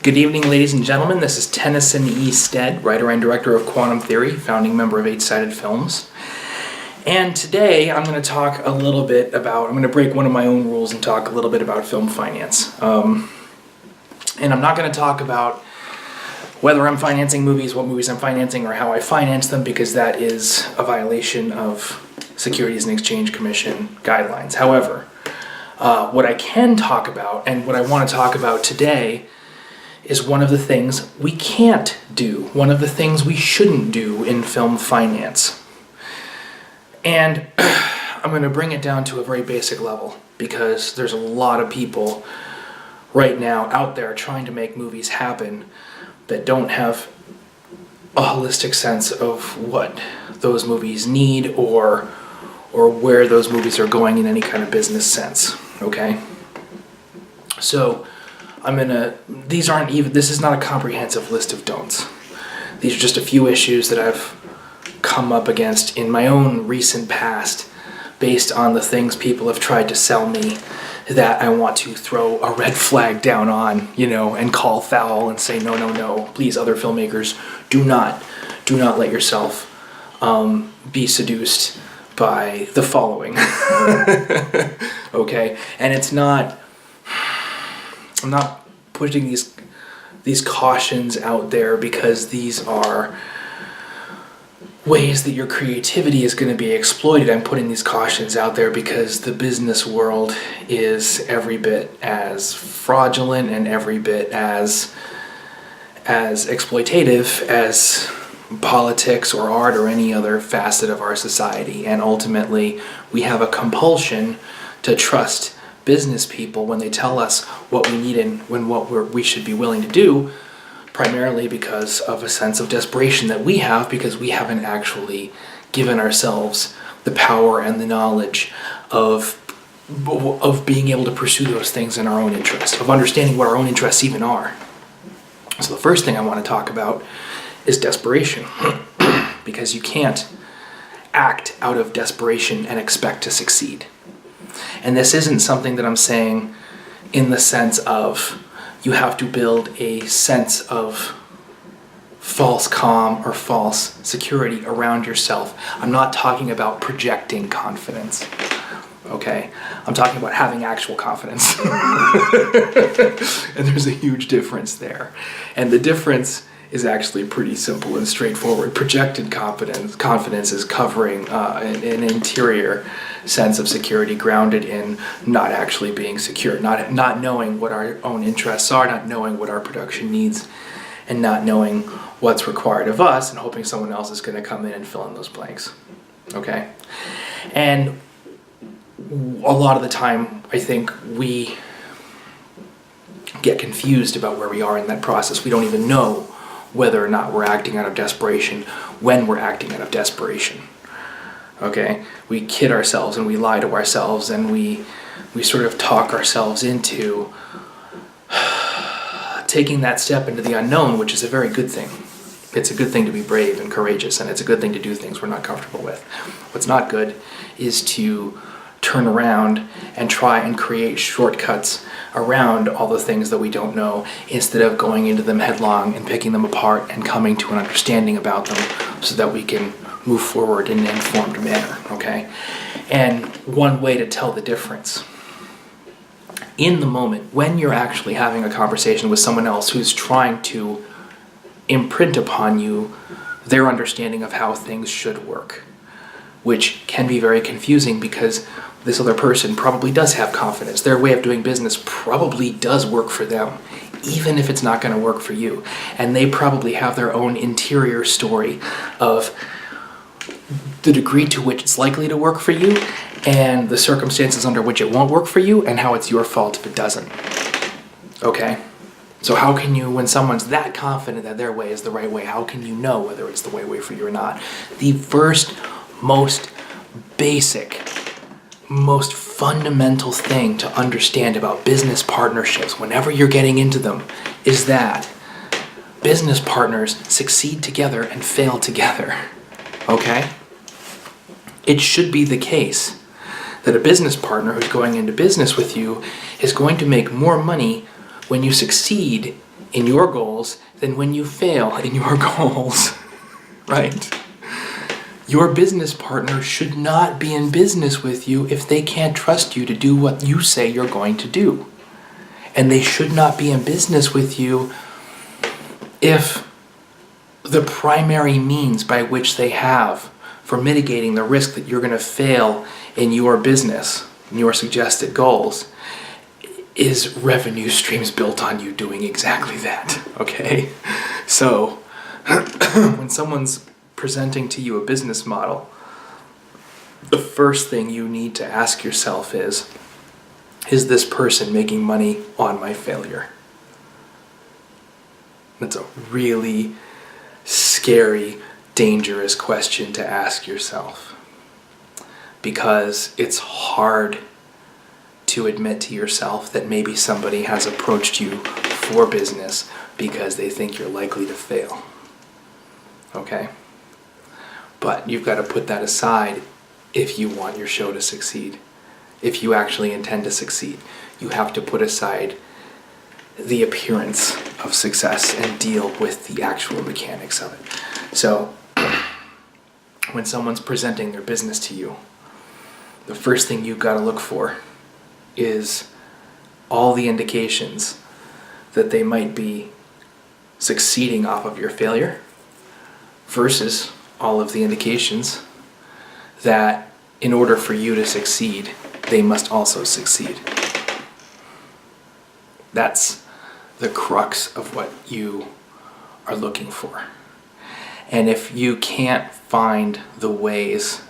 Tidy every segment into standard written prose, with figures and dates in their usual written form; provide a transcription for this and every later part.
Good evening, ladies and gentlemen. This is Tennyson E. Stead, writer and director of Quantum Theory, founding member of 8-Sided Films. And today I'm going to talk a little bit about, I'm going to break one of my own rules and talk a little bit about film finance. And I'm not going to talk about whether I'm financing movies, what movies I'm financing, or how I finance them, because that is a violation of Securities and Exchange Commission guidelines. However, what I can talk about, and what I want to talk about today, is one of the things we can't do, one of the things we shouldn't do in film finance. And I'm going to bring it down to a very basic level, because there's a lot of people right now out there trying to make movies happen that don't have a holistic sense of what those movies need or where those movies are going in any kind of business sense, okay? So this is not a comprehensive list of don'ts. These are just a few issues that I've come up against in my own recent past based on the things people have tried to sell me that I want to throw a red flag down on, and call foul and say, no, please, other filmmakers, do not let yourself be seduced by the following. Okay? And I'm not putting these cautions out there because these are ways that your creativity is going to be exploited. I'm putting these cautions out there because the business world is every bit as fraudulent and every bit as exploitative as politics or art or any other facet of our society. And ultimately, we have a compulsion to trust business people when they tell us what we need and what we should be willing to do, primarily because of a sense of desperation that we have because we haven't actually given ourselves the power and the knowledge of being able to pursue those things in our own interest, of understanding what our own interests even are. So the first thing I want to talk about is desperation, because you can't act out of desperation and expect to succeed. And this isn't something that I'm saying in the sense of you have to build a sense of false calm or false security around yourself. I'm not talking about projecting confidence, okay? I'm talking about having actual confidence. And there's a huge difference there. And the difference is actually pretty simple and straightforward. Projected confidence is covering an interior sense of security grounded in not actually being secure, not knowing what our own interests are, not knowing what our production needs, and not knowing what's required of us, and hoping someone else is going to come in and fill in those blanks. Okay? And a lot of the time, I think we get confused about where we are in that process. We don't even know whether or not we're acting out of desperation when we're acting out of desperation. Okay? We kid ourselves and we lie to ourselves and we sort of talk ourselves into taking that step into the unknown, which is a very good thing. It's a good thing to be brave and courageous, and it's a good thing to do things we're not comfortable with. What's not good is to turn around and try and create shortcuts around all the things that we don't know instead of going into them headlong and picking them apart and coming to an understanding about them so that we can move forward in an informed manner, okay? And one way to tell the difference, in the moment, when you're actually having a conversation with someone else who's trying to imprint upon you their understanding of how things should work, which can be very confusing because this other person probably does have confidence. Their way of doing business probably does work for them, even if it's not going to work for you. And they probably have their own interior story of the degree to which it's likely to work for you and the circumstances under which it won't work for you and how it's your fault if it doesn't. Okay? So how can you, when someone's that confident that their way is the right way, how can you know whether it's the right way for you or not? The first, most basic, most fundamental thing to understand about business partnerships, whenever you're getting into them, is that business partners succeed together and fail together. Okay? It should be the case that a business partner who's going into business with you is going to make more money when you succeed in your goals than when you fail in your goals, right? Your business partner should not be in business with you if they can't trust you to do what you say you're going to do. And they should not be in business with you if the primary means by which they have for mitigating the risk that you're going to fail in your business, in your suggested goals, is revenue streams built on you doing exactly that, okay? So, when someone's presenting to you a business model, the first thing you need to ask yourself is this person making money on my failure? That's a really scary, dangerous question to ask yourself, because it's hard to admit to yourself that maybe somebody has approached you for business because they think you're likely to fail. Okay? But you've got to put that aside if you want your show to succeed. If you actually intend to succeed, you have to put aside the appearance of success and deal with the actual mechanics of it. So, when someone's presenting their business to you, the first thing you've got to look for is all the indications that they might be succeeding off of your failure versus all of the indications that in order for you to succeed, they must also succeed. That's the crux of what you are looking for. And if you can't find the ways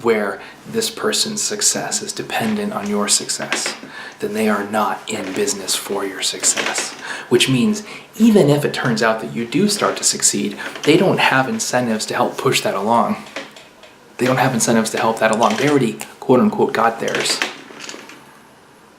where this person's success is dependent on your success, then they are not in business for your success. Which means even if it turns out that you do start to succeed, they don't have incentives to help push that along. They don't have incentives to help that along. They already, quote unquote, got theirs.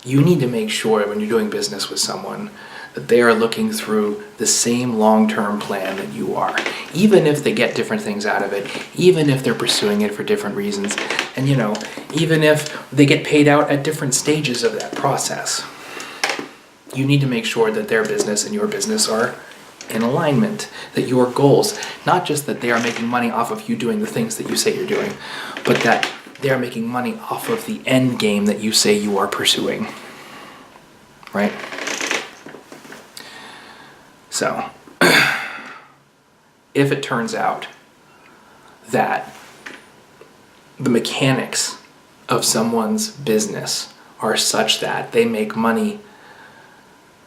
You need to make sure when you're doing business with someone that they are looking through the same long-term plan that you are. Even if they get different things out of it, even if they're pursuing it for different reasons, and even if they get paid out at different stages of that process. You need to make sure that their business and your business are in alignment, that your goals, not just that they are making money off of you doing the things that you say you're doing, but that they are making money off of the end game that you say you are pursuing. Right? So, if it turns out that the mechanics of someone's business are such that they make money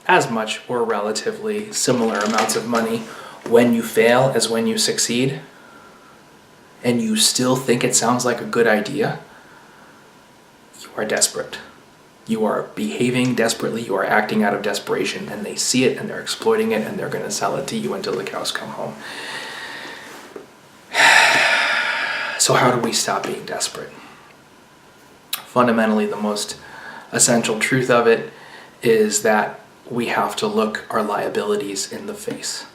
as much or relatively similar amounts of money when you fail as when you succeed, and you still think it sounds like a good idea, you are desperate. You are behaving desperately, you are acting out of desperation, and they see it and they're exploiting it and they're going to sell it to you until the cows come home. So how do we stop being desperate? Fundamentally, the most essential truth of it is that we have to look our liabilities in the face.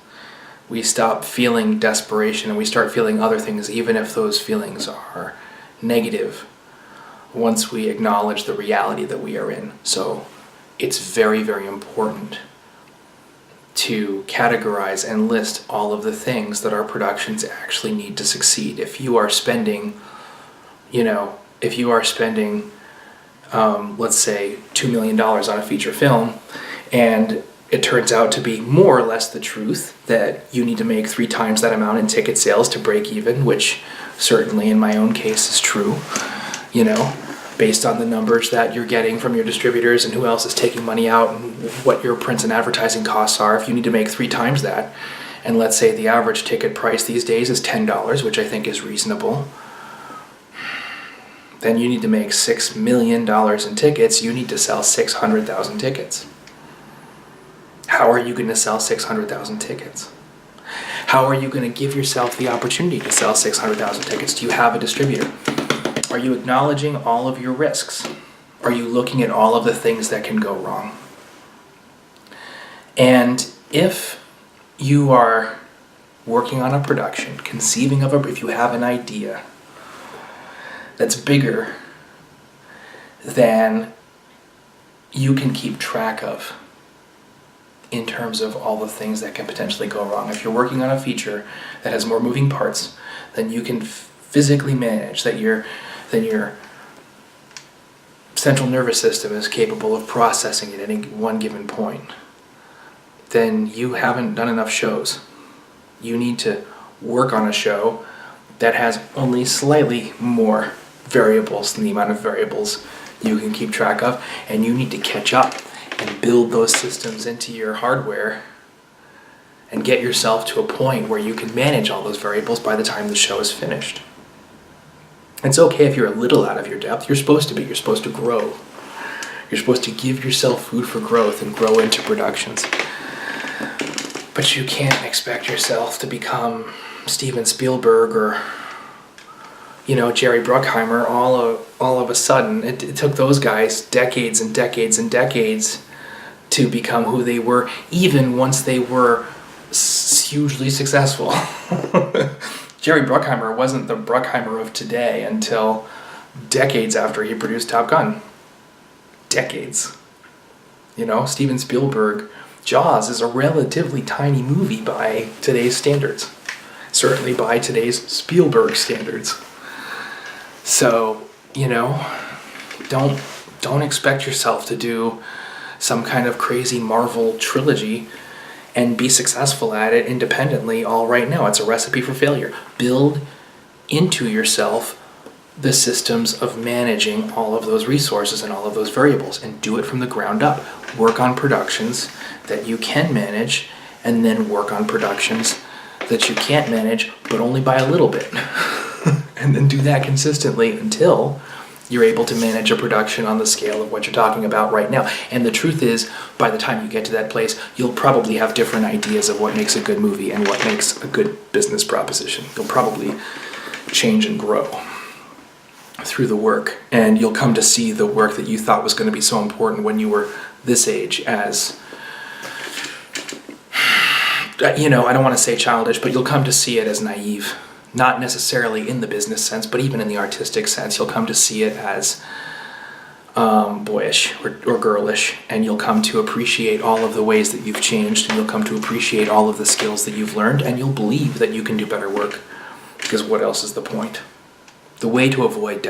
We stop feeling desperation and we start feeling other things, even if those feelings are negative, once we acknowledge the reality that we are in. So it's very, very important to categorize and list all of the things that our productions actually need to succeed. If you are spending, let's say $2 million on a feature film, and it turns out to be more or less the truth that you need to make 3 times that amount in ticket sales to break even, which certainly in my own case is true, based on the numbers that you're getting from your distributors and who else is taking money out and what your prints and advertising costs are. If you need to make 3 times that, and let's say the average ticket price these days is $10, which I think is reasonable, then you need to make $6 million in tickets. You need to sell 600,000 tickets. How are you going to sell 600,000 tickets? How are you going to give yourself the opportunity to sell 600,000 tickets? Do you have a distributor? Are you acknowledging all of your risks? Are you looking at all of the things that can go wrong? And if you are working on a production, conceiving of if you have an idea that's bigger than you can keep track of, in terms of all the things that can potentially go wrong. If you're working on a feature that has more moving parts than you can physically manage, that your central nervous system is capable of processing at any one given point, then you haven't done enough shows. You need to work on a show that has only slightly more variables than the amount of variables you can keep track of, and you need to catch up and build those systems into your hardware and get yourself to a point where you can manage all those variables by the time the show is finished. It's okay if you're a little out of your depth. You're supposed to be. You're supposed to grow. You're supposed to give yourself food for growth and grow into productions. But you can't expect yourself to become Steven Spielberg or, Jerry Bruckheimer all of a sudden. It took those guys decades and decades and decades to become who they were, even once they were hugely successful. Jerry Bruckheimer wasn't the Bruckheimer of today until decades after he produced Top Gun. Decades. Steven Spielberg, Jaws is a relatively tiny movie by today's standards. Certainly by today's Spielberg standards. So, don't expect yourself to do some kind of crazy Marvel trilogy and be successful at it independently all right now. It's a recipe for failure. Build into yourself the systems of managing all of those resources and all of those variables, and do it from the ground up. Work on productions that you can manage, and then work on productions that you can't manage, but only by a little bit. And then do that consistently until you're able to manage a production on the scale of what you're talking about right now. And the truth is, by the time you get to that place, you'll probably have different ideas of what makes a good movie and what makes a good business proposition. You'll probably change and grow through the work, and you'll come to see the work that you thought was going to be so important when you were this age as, I don't want to say childish, but you'll come to see it as naive. Not necessarily in the business sense, but even in the artistic sense, you'll come to see it as boyish or girlish, and you'll come to appreciate all of the ways that you've changed, and you'll come to appreciate all of the skills that you've learned, and you'll believe that you can do better work, because what else is the point? The way to avoid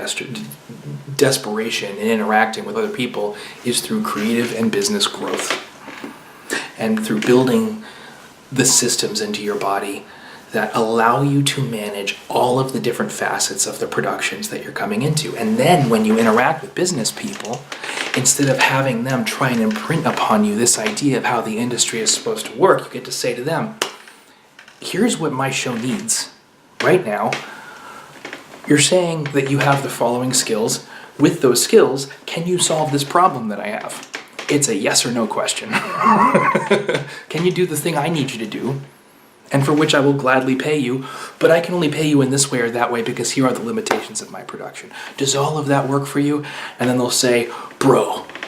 desperation in interacting with other people is through creative and business growth, and through building the systems into your body that allow you to manage all of the different facets of the productions that you're coming into. And then when you interact with business people, instead of having them try and imprint upon you this idea of how the industry is supposed to work, you get to say to them, here's what my show needs right now. You're saying that you have the following skills. With those skills, can you solve this problem that I have? It's a yes or no question. Can you do the thing I need you to do, and for which I will gladly pay you, but I can only pay you in this way or that way because here are the limitations of my production. Does all of that work for you? And then they'll say,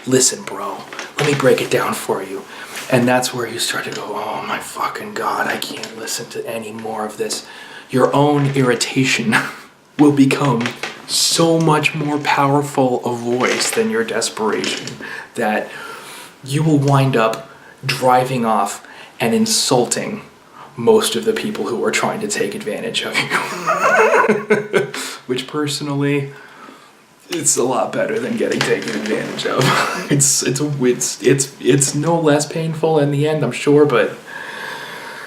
listen, bro, let me break it down for you. And that's where you start to go, oh my fucking God, I can't listen to any more of this. Your own irritation will become so much more powerful a voice than your desperation that you will wind up driving off and insulting most of the people who are trying to take advantage of you. Which personally, it's a lot better than getting taken advantage of. It's no less painful in the end, I'm sure, but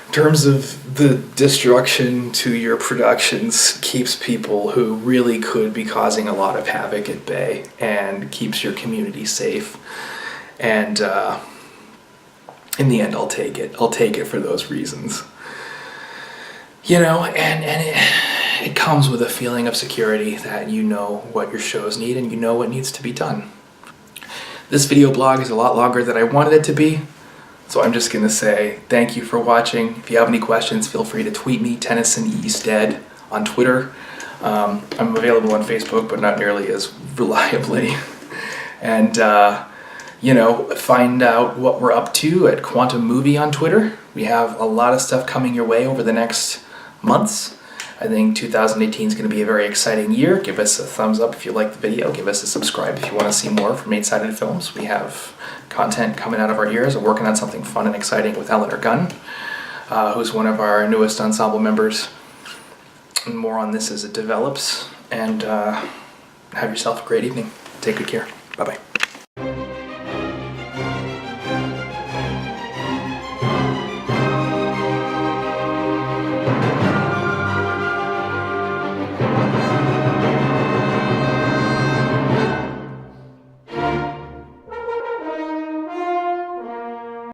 in terms of the destruction to your productions, keeps people who really could be causing a lot of havoc at bay and keeps your community safe. And in the end, I'll take it. I'll take it for those reasons. And it comes with a feeling of security that you know what your shows need and you know what needs to be done. This video blog is a lot longer than I wanted it to be, so I'm just going to say thank you for watching. If you have any questions, feel free to tweet me, Tennyson E, Stead, on Twitter. I'm available on Facebook, but not nearly as reliably. And, find out what we're up to at Quantum Movie on Twitter. We have a lot of stuff coming your way over the next months. I think 2018 is going to be a very exciting year. Give us a thumbs up if you like the video. Give us a subscribe if you want to see more from 8-Sided Films. We have content coming out of our ears. We're working on something fun and exciting with Allen Rifkin, who's one of our newest ensemble members. And more on this as it develops. And have yourself a great evening. Take good care. Bye-bye.